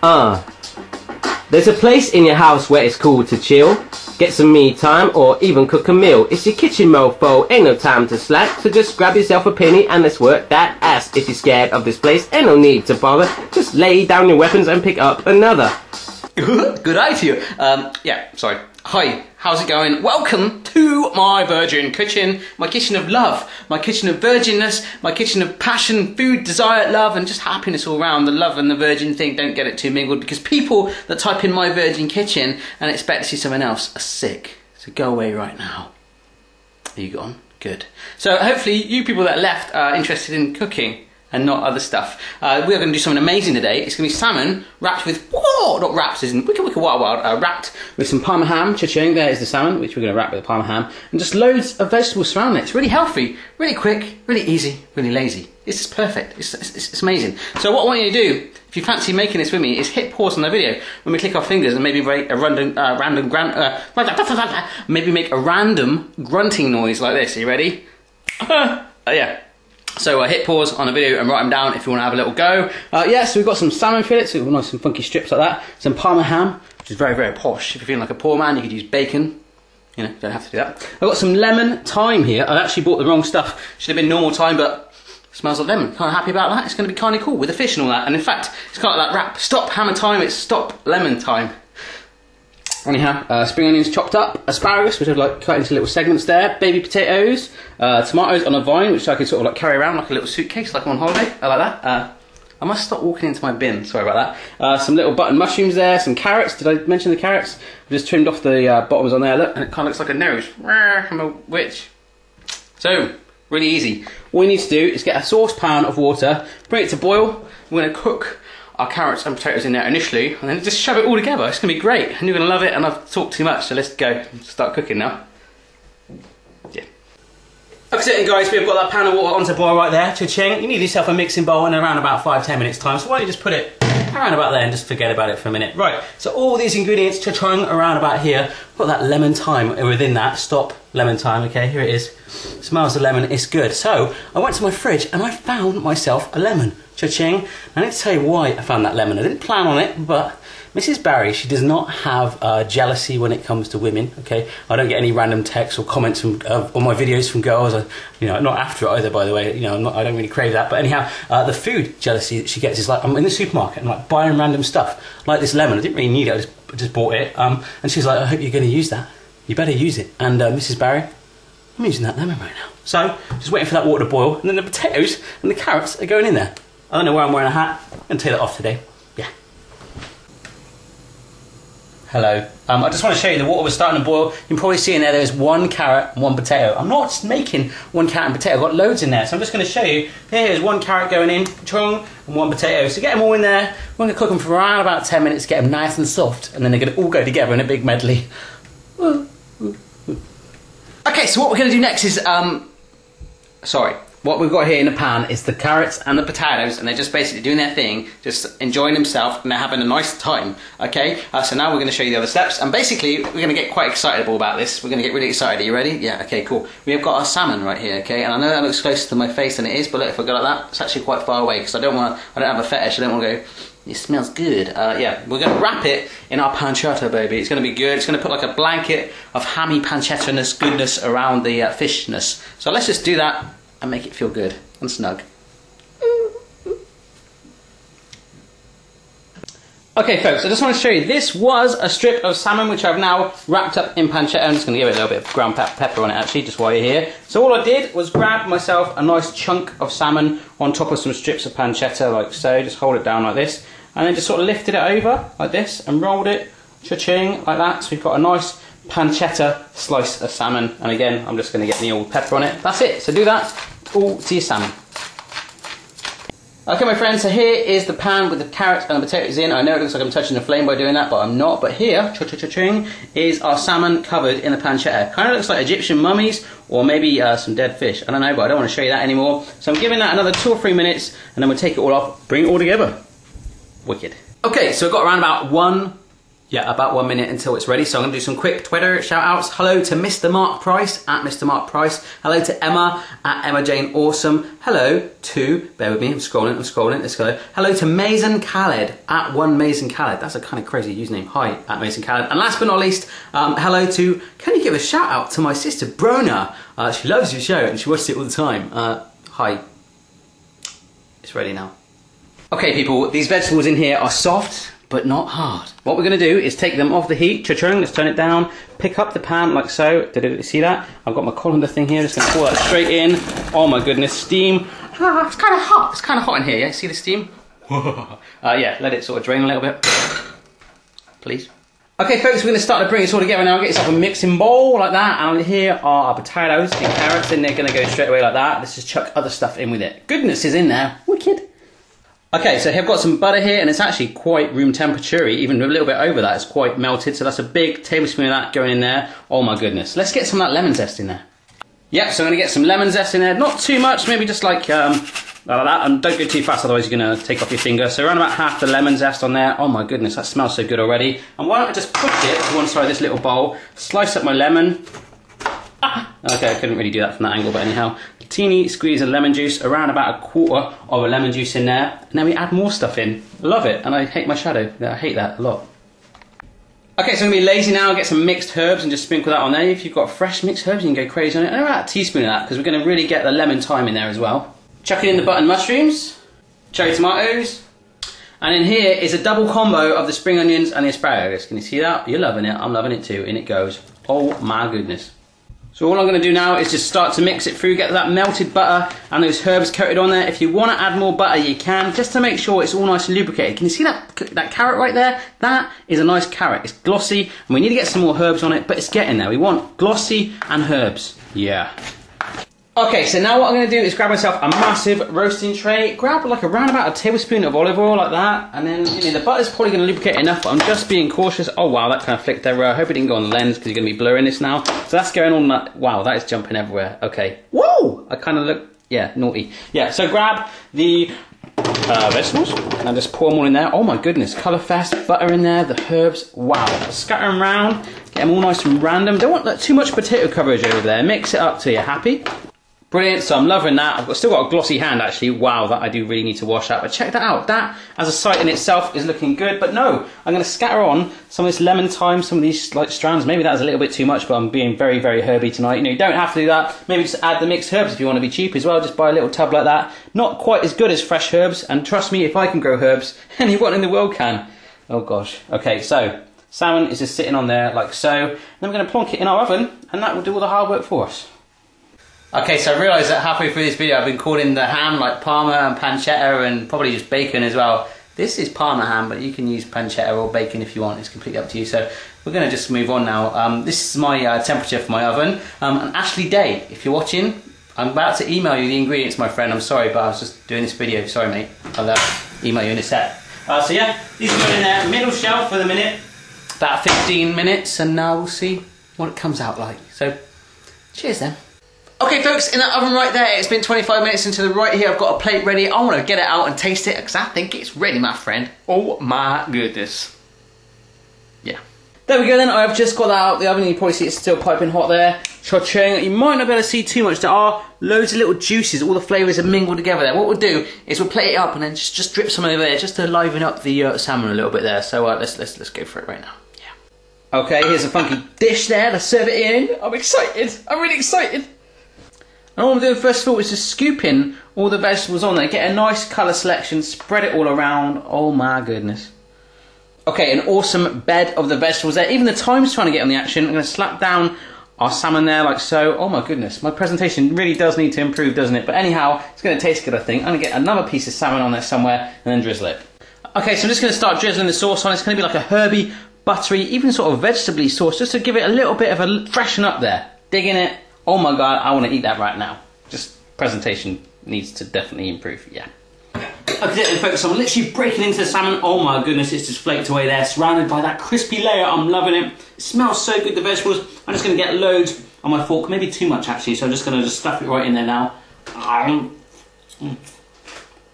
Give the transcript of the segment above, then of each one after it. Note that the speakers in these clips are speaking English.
There's a place in your house where it's cool to chill, get some me time, or even cook a meal. It's your kitchen, mofo, ain't no time to slack. So just grab yourself a penny and let's work that ass. If you're scared of this place, ain't no need to bother. Just lay down your weapons and pick up another. Good eye to you. Hi, how's it going? Welcome to my virgin kitchen, my kitchen of love, my kitchen of virginness, my kitchen of passion, food, desire, love, and just happiness all around. The love and the virgin thing, don't get it too mingled, because people that type in my virgin kitchen and expect to see someone else are sick. So go away right now. Are you gone? Good. So hopefully you people that left are interested in cooking and not other stuff. We're going to do something amazing today. It's going to be salmon wrapped with, not wrapped, isn't wrapped with some Parma ham. Cha-ching, there is the salmon, which we're going to wrap with the Parma ham. And just loads of vegetables surrounding it. It's really healthy, really quick, really easy, really lazy. It's just perfect. It's amazing. So what I want you to do, if you fancy making this with me, is hit pause on the video when we click our fingers and maybe make a random grunting noise like this. Are you ready? Yeah. So hit pause on the video and write them down if you want to have a little go. So we've got some salmon fillets, so nice and funky strips like that. Some Parma ham, which is very, very posh. If you're feeling like a poor man, you could use bacon. You know, don't have to do that. I've got some lemon thyme here. I actually bought the wrong stuff. Should have been normal thyme, but it smells like lemon. Kind of happy about that. It's going to be kind of cool with the fish and all that. And in fact, it's kind of like that rap. Stop ham and thyme, it's stop lemon thyme. Anyhow, spring onions chopped up, asparagus, which I've like cut into little segments there, baby potatoes, tomatoes on a vine, which I can sort of like carry around like a little suitcase, like I'm on holiday. I like that. I must stop walking into my bin, sorry about that. Some little button mushrooms there, some carrots. Did I mention the carrots? I just trimmed off the bottoms on there, look, and it kind of looks like a nose. I'm a witch. So, really easy. All you need to do is get a saucepan of water, bring it to boil. We're going to cook our carrots and potatoes in there initially, and then just shove it all together. It's going to be great, and you're going to love it, and I've talked too much, so let's go start cooking now. Yeah. Okay, guys, we've got that pan of water onto boil right there. Cha-ching. You need yourself a mixing bowl in around about 5-10 minutes time, so why don't you just put it around about there and just forget about it for a minute. Right, so all these ingredients, cha-ching, around about here. Put that lemon thyme within that. Stop lemon thyme, okay, here it is. Smells the lemon, it's good. So, I went to my fridge and I found myself a lemon. Cha-ching. I need to tell you why I found that lemon. I didn't plan on it, but Mrs. Barry, she does not have jealousy when it comes to women, okay? I don't get any random texts or comments from, on my videos from girls. You know, not after it either, by the way. You know, I don't really crave that. But anyhow, the food jealousy that she gets is like, I'm in the supermarket and like buying random stuff, like this lemon. I didn't really need it, I just bought it. And she's like, I hope you're going to use that. You better use it. And Mrs. Barry, I'm using that lemon right now. So, just waiting for that water to boil, and then the potatoes and the carrots are going in there. I don't know why I'm wearing a hat. I'm going to take that off today. Yeah. Hello. I just want to show you the water was starting to boil. You can probably see in there's 1 carrot and 1 potato. I'm not just making 1 carrot and potato. I've got loads in there. So I'm just going to show you. Here's 1 carrot going in, chung, and 1 potato. So get them all in there. We're going to cook them for around about 10 minutes, get them nice and soft, and then they're going to all go together in a big medley. Okay, so what we're going to do next is, what we've got here in the pan is the carrots and the potatoes, and they're just basically doing their thing, just enjoying themselves, and they're having a nice time, okay? So now we're going to show you the other steps, and basically we're going to get quite excitable about this. We're going to get really excited. Are you ready? Yeah, okay, cool. We've got our salmon right here, okay? And I know that looks closer to my face than it is, but look, if I go like that, it's actually quite far away, because I don't have a fetish, I don't want to go, it smells good. Yeah, we're going to wrap it in our pancetta, baby. It's going to be good. It's going to put like a blanket of hammy pancetta-ness goodness around the fishness. So let's just do that and make it feel good and snug. Okay, folks, I just want to show you, this was a strip of salmon which I've now wrapped up in pancetta. I'm just going to give it a little bit of ground pepper on it, actually, just while you're here. So all I did was grab myself a nice chunk of salmon on top of some strips of pancetta, like so. Just hold it down like this, and then just sort of lifted it over, like this, and rolled it, cha-ching, like that. So we've got a nice pancetta slice of salmon, and again, I'm just going to get the old pepper on it. That's it, so do that all to your salmon. Okay, my friends, so here is the pan with the carrots and the potatoes in. I know it looks like I'm touching the flame by doing that, but I'm not. But here, cha-cha-cha-ching, is our salmon covered in the pancetta. Kind of looks like Egyptian mummies, or maybe some dead fish. I don't know, but I don't want to show you that anymore. So I'm giving that another 2 or 3 minutes, and then we'll take it all off, bring it all together. Wicked. Okay, so we've got around about 1 Yeah, about 1 minute until it's ready. So I'm going to do some quick Twitter shout outs. Hello to Mr. Mark Price at Mr. Mark Price. Hello to Emma at Emma Jane Awesome. Hello to, bear with me, I'm scrolling, let's go. Hello to Mason Khaled at One Mason Khaled. That's a kind of crazy username. Hi at Mason Khaled. And last but not least, hello to, can you give a shout out to my sister Brona? She loves your show and she watches it all the time. Hi. It's ready now. Okay people, these vegetables in here are soft, but not hard. What we're going to do is take them off the heat. Cha-chung, let's turn it down. Pick up the pan like so. Did you see that? I've got my colander thing here. Just going to pour that straight in. Oh my goodness, steam. Ah, it's kind of hot. It's kind of hot in here, yeah? See the steam? Yeah, let it sort of drain a little bit. Please. Okay folks, we're going to start to bring this all together now. Get yourself a mixing bowl like that. And here are our potatoes and carrots, and they're going to go straight away like that. Let's just chuck other stuff in with it. Goodness is in there. Wicked. Okay, so I've got some butter here, and it's actually quite room temperature-y, even a little bit over that. It's quite melted, so that's a big tablespoon of that going in there. Oh my goodness. Let's get some of that lemon zest in there. Yep, so I'm going to get some lemon zest in there. Not too much, maybe just like that. And don't go too fast, otherwise you're going to take off your finger. So around about half the lemon zest on there. Oh my goodness, that smells so good already. And why don't I just push it to one side of this little bowl, slice up my lemon. Ah, okay, I couldn't really do that from that angle, but anyhow. Teeny squeeze of lemon juice, around about 1/4 of a lemon juice in there, and then we add more stuff in. Love it, and I hate my shadow. I hate that a lot. Okay, so I'm going to be lazy now, get some mixed herbs and just sprinkle that on there. If you've got fresh mixed herbs, you can go crazy on it. And about a teaspoon of that, because we're going to really get the lemon thyme in there as well. Chuck it in the button mushrooms, cherry tomatoes, and in here is a double combo of the spring onions and the asparagus. Can you see that? You're loving it, I'm loving it too, in it goes. Oh my goodness. So all I'm going to do now is just start to mix it through, get that melted butter and those herbs coated on there. If you want to add more butter, you can, just to make sure it's all nice and lubricated. Can you see that carrot right there? That is a nice carrot. It's glossy, and we need to get some more herbs on it, but it's getting there. We want glossy and herbs. Yeah. Okay, so now what I'm going to do is grab myself a massive roasting tray, grab like around about a tablespoon of olive oil like that, and then the butter's probably going to lubricate enough, but I'm just being cautious. Oh wow, that kind of flicked over. I hope it didn't go on the lens because you're going to be blurring this now. So that's going on that. Wow, that is jumping everywhere. Okay. Whoa! I kind of look, yeah, naughty. Yeah, so grab the vegetables and just pour them all in there. Oh my goodness, colour fest, butter in there, the herbs. Wow. Scatter them around, get them all nice and random. Don't want too much potato coverage over there. Mix it up till you're happy. Brilliant, so I'm loving that. I've still got a glossy hand actually. Wow, that I do really need to wash out. But check that out. That, as a sight in itself, is looking good. But no, I'm going to scatter on some of this lemon thyme, some of these like strands. Maybe that's a little bit too much, but I'm being very, very herby tonight. You know, you don't have to do that. Maybe just add the mixed herbs if you want to be cheap as well. Just buy a little tub like that. Not quite as good as fresh herbs. And trust me, if I can grow herbs, anyone in the world can. Oh gosh. Okay, so salmon is just sitting on there like so. And then we're going to plonk it in our oven, and that will do all the hard work for us. Okay, so I realised that halfway through this video I've been calling the ham like Parma and pancetta and probably just bacon as well. This is Parma ham, but you can use pancetta or bacon if you want. It's completely up to you. So we're going to just move on now. This is my temperature for my oven. And Ashley Day, if you're watching, I'm about to email you the ingredients, my friend. I'm sorry, but I was just doing this video. Sorry, mate. I'll email you in a sec. So yeah, these are going in there, middle shelf for the minute. About 15 minutes, and we'll see what it comes out like. So, cheers then. Okay folks, in that oven right there, it's been 25 minutes, and to the right here I've got a plate ready. I want to get it out and taste it because I think it's ready, my friend. Oh my goodness. Yeah. There we go then, I've just got that out of the oven. You probably see it's still piping hot there. Cha-ching. You might not be able to see too much. There are loads of little juices, all the flavours are mingled together there. What we'll do is we'll plate it up and then just drip some over there just to liven up the salmon a little bit there. So let's go for it right now. Yeah. Okay, here's a funky dish there. Let's serve it in. I'm excited. I'm really excited. And all I'm doing first of all is just scooping all the vegetables on there, get a nice colour selection, spread it all around. Oh my goodness. Okay, an awesome bed of the vegetables there. Even the thyme's trying to get on the action. I'm going to slap down our salmon there like so. Oh my goodness, my presentation really does need to improve, doesn't it? But anyhow, it's going to taste good, I think. I'm going to get another piece of salmon on there somewhere and then drizzle it. Okay, so I'm just going to start drizzling the sauce on. It's going to be like a herby, buttery, even sort of vegetable-y sauce, just to give it a little bit of a freshen up there. Dig in it. Oh my god, I want to eat that right now. Just presentation needs to definitely improve, yeah. Okay, folks, I'm literally breaking into the salmon. Oh my goodness, it's just flaked away there, surrounded by that crispy layer. I'm loving it. It smells so good, the vegetables. I'm just going to get loads on my fork, maybe too much actually, so I'm just going to stuff it right in there now.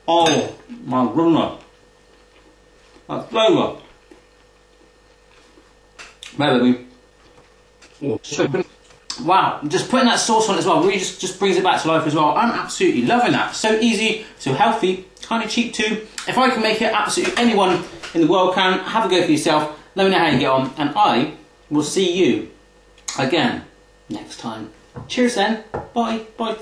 Oh my goodness. That flavour. There we go. Wow, just putting that sauce on it as well really just brings it back to life as well. I'm absolutely loving that. So easy, so healthy, kind of cheap too. If I can make it, absolutely anyone in the world can. Have a go for yourself. Let me know how you get on, and I will see you again next time. Cheers then. Bye. Bye.